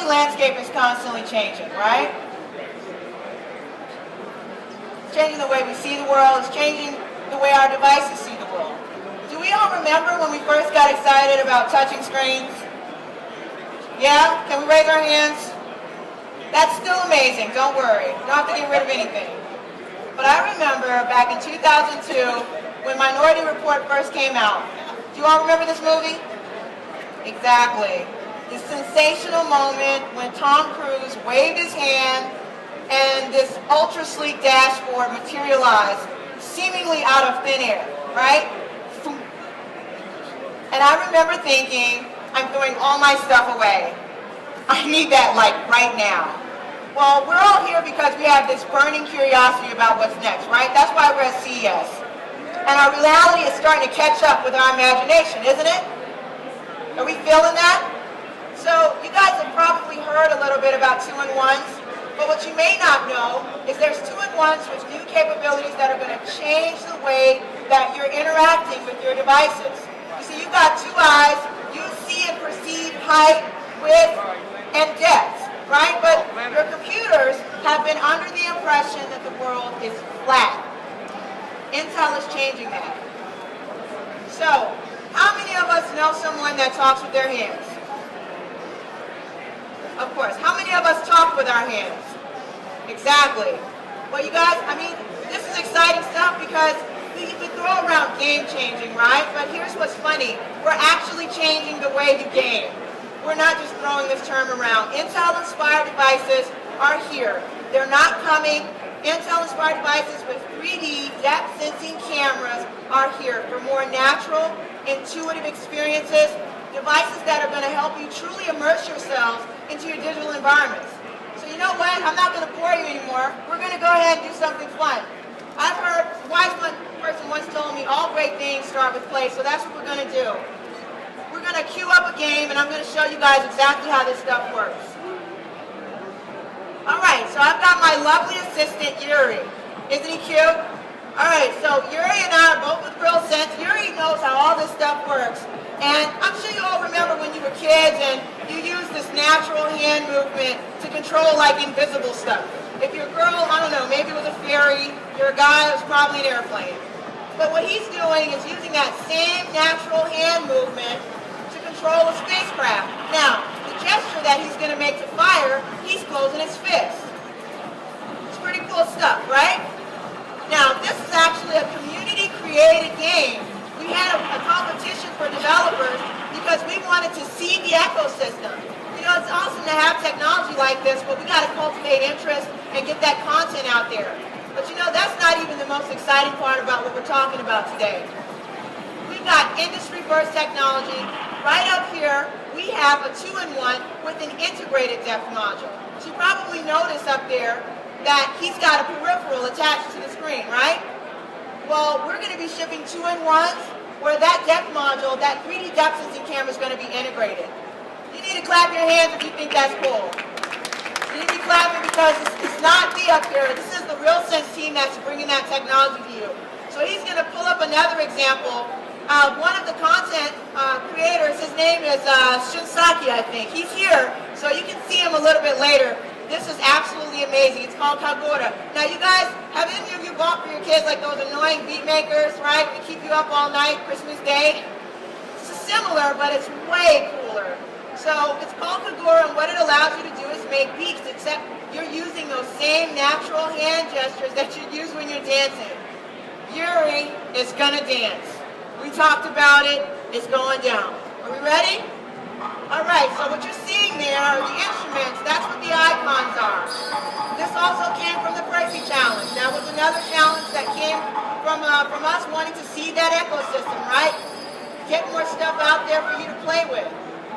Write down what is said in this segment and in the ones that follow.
technology landscape is constantly changing, right? It's changing the way we see the world. It's changing the way our devices see the world. Do we all remember when we first got excited about touching screens? Yeah? Can we raise our hands? That's still amazing. Don't worry. Don't have to get rid of anything. But I remember back in 2002 when Minority Report first came out. Do you all remember this movie? Exactly. The sensational moment when Tom Cruise waved his hand and this ultra sleek dashboard materialized seemingly out of thin air, right? And I remember thinking, I'm throwing all my stuff away. I need that like right now. Well, we're all here because we have this burning curiosity about what's next, right? That's why we're at CES. And our reality is starting to catch up with our imagination, isn't it? Are we feeling that? So you guys have probably heard a little bit about 2-in-1s, but what you may not know is there's 2-in-1s with new capabilities that are going to change the way that you're interacting with your devices. You see, you've got two eyes, you see and perceive height, width, and depth, right? But your computers have been under the impression that the world is flat. Intel is changing that. So, how many of us know someone that talks with their hands? Of course. How many of us talk with our hands? Exactly. Well, you guys, I mean, this is exciting stuff because we throw around game changing, right? But here's what's funny. We're actually changing the way you game. We're not just throwing this term around. Intel-inspired devices are here. They're not coming. Intel-inspired devices with 3D depth sensing cameras are here for more natural, intuitive experiences, devices that are going to help you truly immerse yourselves into your digital environments. So you know what? I'm not going to bore you anymore. We're going to go ahead and do something fun. I've heard, a wise person once told me, all great things start with play, so that's what we're going to do. We're going to queue up a game, and I'm going to show you guys exactly how this stuff works. All right, so I've got my lovely assistant, Yuri. Isn't he cute? All right, so Yuri and I are both with Real Sense. Yuri knows how all this stuff works. And I'm sure you all remember when you were kids and you used this natural hand movement to control like invisible stuff. If you're a girl, I don't know, maybe it was a fairy. You're a guy, it was probably an airplane. But what he's doing is using that same natural hand movement to control a spacecraft. Now, the gesture that he's going to make to fire, he's closing his fist. It's pretty cool stuff, right? Now, this is actually a community-created game. We had a competition for developers because we wanted to see the ecosystem. You know, it's awesome to have technology like this, but we got to cultivate interest and get that content out there. But you know, that's not even the most exciting part about what we're talking about today. We've got industry-first technology. Right up here, we have a 2-in-1 with an integrated depth module. So you probably notice up there that he's got a peripheral attached to the screen, right? Well, we're going to be shipping 2-in-1s where that depth module, that 3D depth sensing camera is going to be integrated. You need to clap your hands if you think that's cool. You need to be clapping because it's not me up here. This is the Real Sense team that's bringing that technology to you. So he's going to pull up another example. One of the content creators, his name is Shinsaki, I think. He's here, so you can see him a little bit later. This is absolutely amazing. It's called Kagura. Now, you guys, have any of you bought for your kids like those annoying beat makers, right? They keep you up all night, Christmas Day. It's similar, but it's way cooler. So it's called Kagura, and what it allows you to do is make beats, except you're using those same natural hand gestures that you use when you're dancing. Yuri is gonna dance. We talked about it. It's going down. Are we ready? All right, so what you're seeing there are the instruments. That's what the icons are. This also came from the Pricey Challenge. That was another challenge that came from us wanting to see that ecosystem, right? Get more stuff out there for you to play with.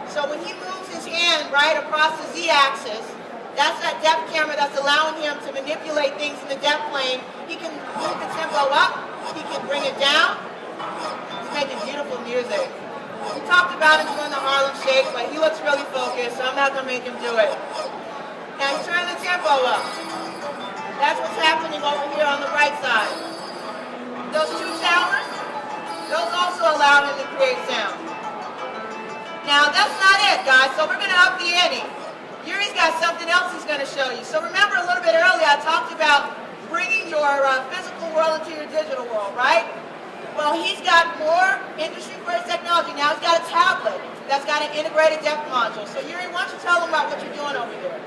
So when he moves his hand right across the Z-axis, that's that depth camera that's allowing him to manipulate things in the depth plane. He can move the tempo up. He can bring it down. He's making beautiful music. We talked about him doing the Harlem Shake, but he looks really focused, so I'm not going to make him do it. Now turn the tempo up. That's what's happening over here on the right side. Those two towers, those also allow him to create sound. Now that's not it, guys, so we're going to up the ante. Yuri's got something else he's going to show you. So remember a little bit earlier I talked about bringing your physical world into your digital world, right? Well, he's got more industry-first technology. Now he's got a tablet that's got an integrated depth module. So Yuri, why don't you tell them about what you're doing over there?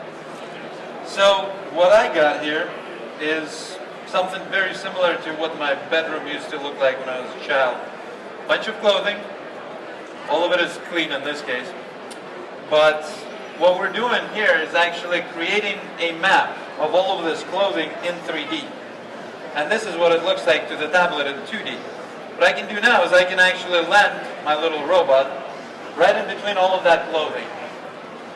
So what I got here is something very similar to what my bedroom used to look like when I was a child. Bunch of clothing. All of it is clean in this case. But what we're doing here is actually creating a map of all of this clothing in 3D. And this is what it looks like to the tablet in 2D. What I can do now is I can actually land my little robot right in between all of that clothing.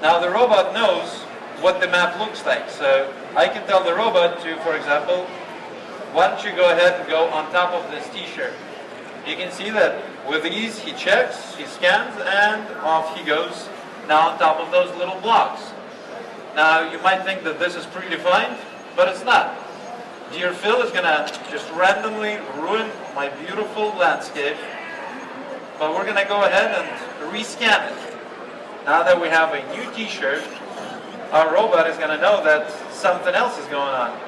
Now the robot knows what the map looks like. So I can tell the robot to, for example, why don't you go ahead and go on top of this t-shirt. You can see that with ease he checks, he scans, and off he goes now on top of those little blocks. Now you might think that this is predefined, but it's not. Dear Phil is going to just randomly ruin my beautiful landscape, but we're going to go ahead and rescan it. Now that we have a new t-shirt, our robot is going to know that something else is going on.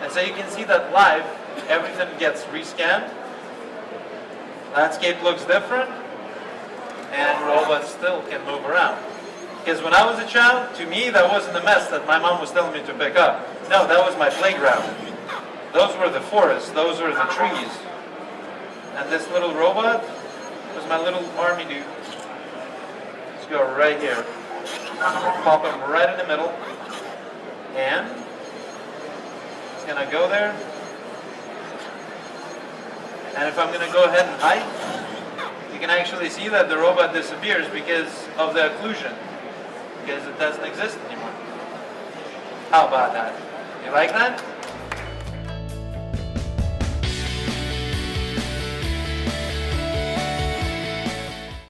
And so you can see that live, everything gets rescanned, landscape looks different, and robot still can move around. Because when I was a child, to me that wasn't the mess that my mom was telling me to pick up. No, that was my playground. Those were the forests, those were the trees. And this little robot was my little army dude. Let's go right here. Pop him right in the middle. And it's going to go there. And if I'm going to go ahead and hide, you can actually see that the robot disappears because of the occlusion. Because it doesn't exist anymore. How about that? You like that?